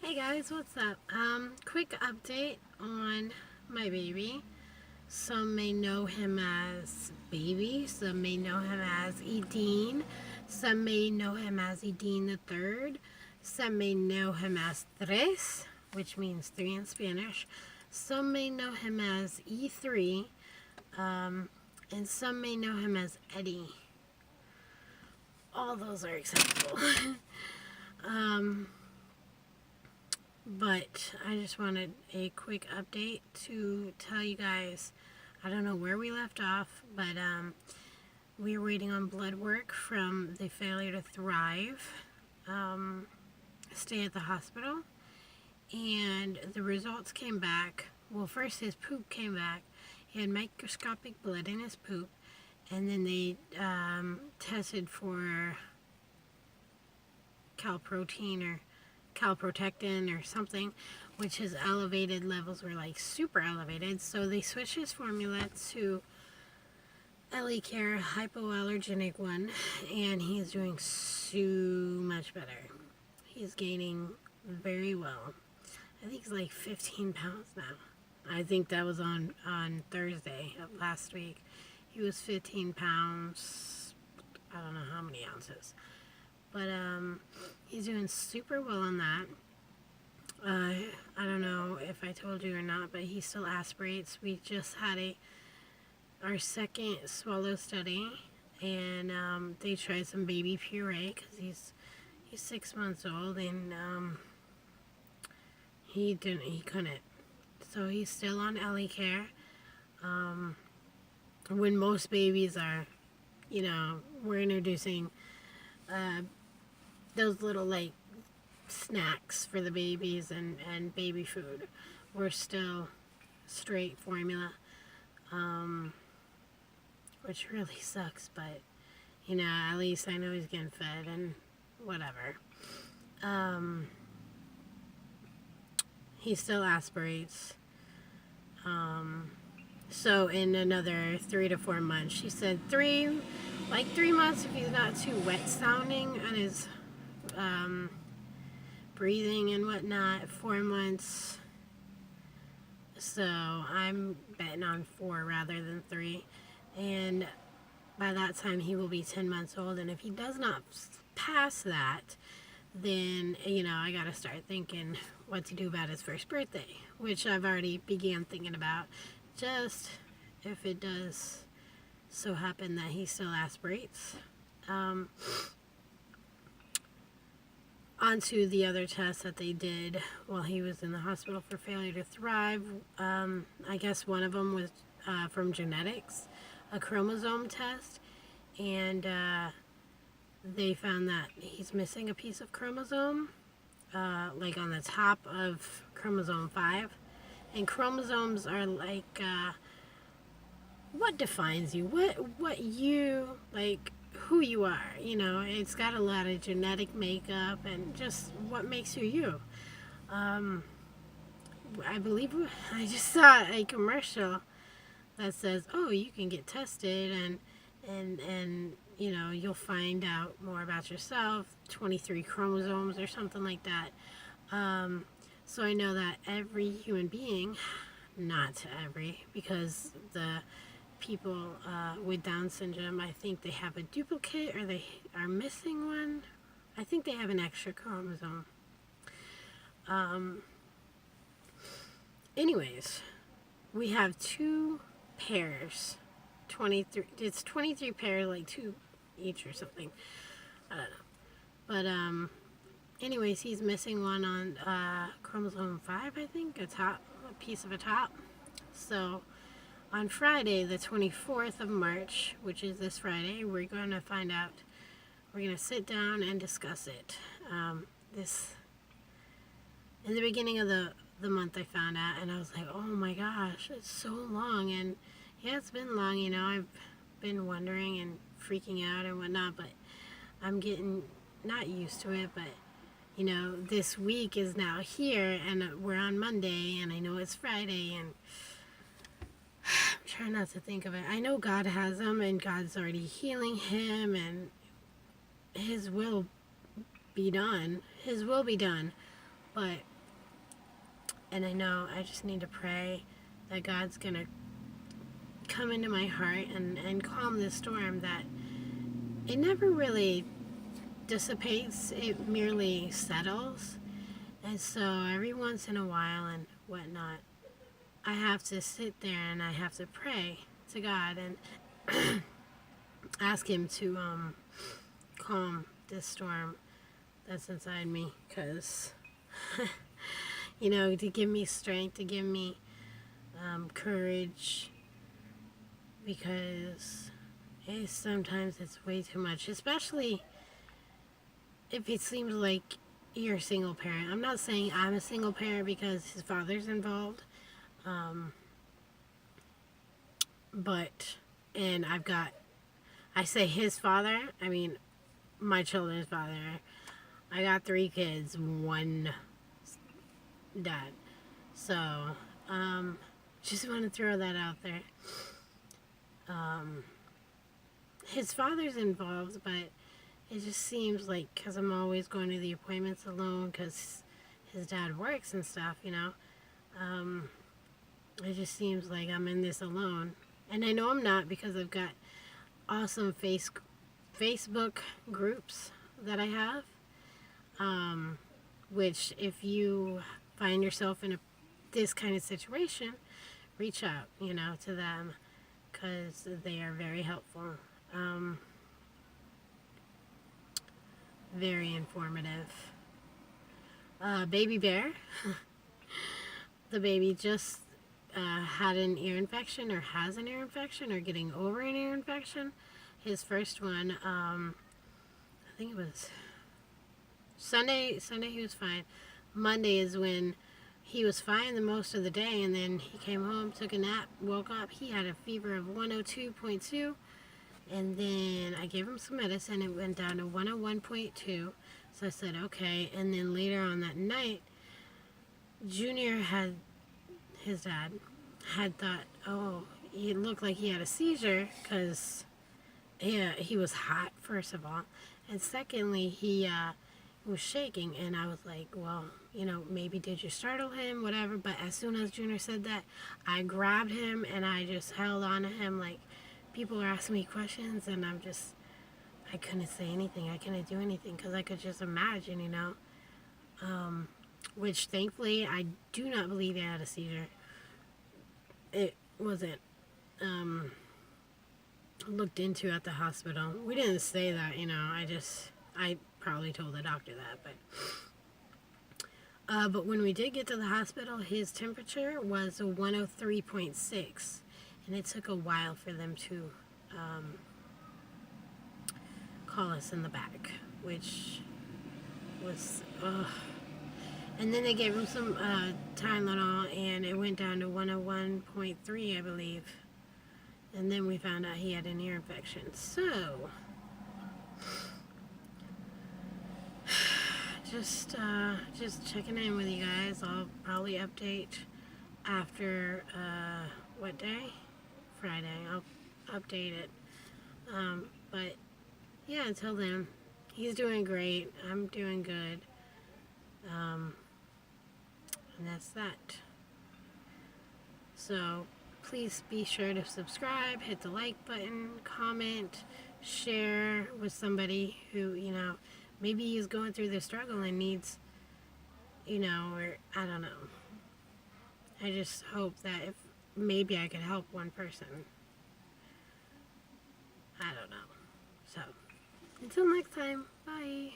Hey guys, what's up? Quick update on my baby. Some may know him as Baby, some may know him as Edine, some may know him as Edine the Third, some may know him as Tres, which means three in Spanish, some may know him as E3, and some may know him as Eddie. All those are acceptable. But I just wanted a quick update to tell you guys, I don't know where we left off, but we were waiting on blood work from the Failure to Thrive stay at the hospital, and the results came back. Well, first his poop came back. He had microscopic blood in his poop, and then they tested for calprotein or calprotectin or something, which his elevated levels were like super elevated. So they switched his formula to Elecare hypoallergenic one, and he's doing so much better. He's gaining very well. I think he's like 15 pounds now. I think that was on Thursday of last week. He was 15 pounds, I don't know how many ounces. But he's doing super well on that. I don't know if I told you or not, but he still aspirates. We just had our second swallow study, and they tried some baby puree because he's 6 months old, and he couldn't. So he's still on Elecare. When most babies are, we're introducing those little like snacks for the babies and baby food. We're still straight formula, which really sucks, but at least I know he's getting fed and whatever. He still aspirates. So in another 3 to 4 months, she said 3 months if he's not too wet sounding on his breathing and whatnot. 4 months. So I'm betting on 4 rather than 3. And by that time he will be 10 months old. And if he does not pass that, then, I got to start thinking what to do about his first birthday, which I've already began thinking about. Just if it does so happen that he still aspirates. Onto the other tests that they did while he was in the hospital for Failure to Thrive. I guess one of them was from genetics, a chromosome test, and they found that he's missing a piece of chromosome, like on the top of chromosome 5. And chromosomes are like what defines you, what you like, who you are. It's got a lot of genetic makeup and just what makes you you. I believe I just saw a commercial that says, oh, you can get tested and you'll find out more about yourself, 23 chromosomes or something like that. So I know that every human being, not every, because the people with Down syndrome, I think they have a duplicate or they are missing one. I think they have an extra chromosome. Anyways, we have 2 pairs, 23. It's 23 pairs, like 2 each or something. I don't know. But anyways, he's missing one on chromosome 5, I think, a piece of a top. So on Friday, the 24th of March, which is this Friday, we're going to find out. We're going to sit down and discuss it. In the beginning of the month I found out, and I was like, oh my gosh, it's so long. And yeah, it's been long, I've been wondering and freaking out and whatnot, but I'm getting not used to it, but this week is now here, and we're on Monday, and I know it's Friday, and I'm trying not to think of it. I know God has him, and God's already healing him, and his will be done. His will be done. But And I know I just need to pray that God's going to come into my heart and calm this storm, that it never really dissipates, it merely settles. And so every once in a while and whatnot, I have to sit there and I have to pray to God and ask Him to calm this storm that's inside me, because to give me strength, to give me courage, because sometimes it's way too much, especially if it seems like you're a single parent. I'm not saying I'm a single parent because his father's involved, and I say his father, I mean my children's father. I got 3 kids, 1 dad. So, just want to throw that out there. His father's involved, but it just seems like, because I'm always going to the appointments alone because his dad works and stuff, it just seems like I'm in this alone. And I know I'm not, because I've got awesome Facebook groups that I have, which if you find yourself in this kind of situation, reach out, to them, because they are very helpful, very informative. Baby Bear, the baby just had an ear infection, or has an ear infection, or getting over an ear infection. His first one, I think it was Sunday he was fine. Monday is when he was fine the most of the day, and then he came home, took a nap, woke up. He had a fever of 102.2, and then I gave him some medicine. It went down to 101.2, so I said, okay. And then later on that night, Junior his dad had thought, oh, it looked like he had a seizure, because he was hot, first of all, and secondly, he was shaking, and I was like, well, maybe did you startle him, whatever. But as soon as Junior said that, I grabbed him and I just held on to him. Like, people were asking me questions, and I couldn't say anything, I couldn't do anything, because I could just imagine, which thankfully I do not believe he had a seizure. It wasn't looked into at the hospital. We didn't say that, I probably told the doctor that, but when we did get to the hospital, his temperature was a 103.6, and it took a while for them to call us in the back, which was, and then they gave him some Tylenol, and it went down to 101.3, I believe. And then we found out he had an ear infection. So, just checking in with you guys. I'll probably update after, what day? Friday. I'll update it. But, yeah, until then, he's doing great. I'm doing good. And that's that. So, please be sure to subscribe, hit the like button, comment, share with somebody who, maybe is going through the struggle and needs, or I don't know. I just hope that if maybe I could help one person. I don't know. So, until next time, bye.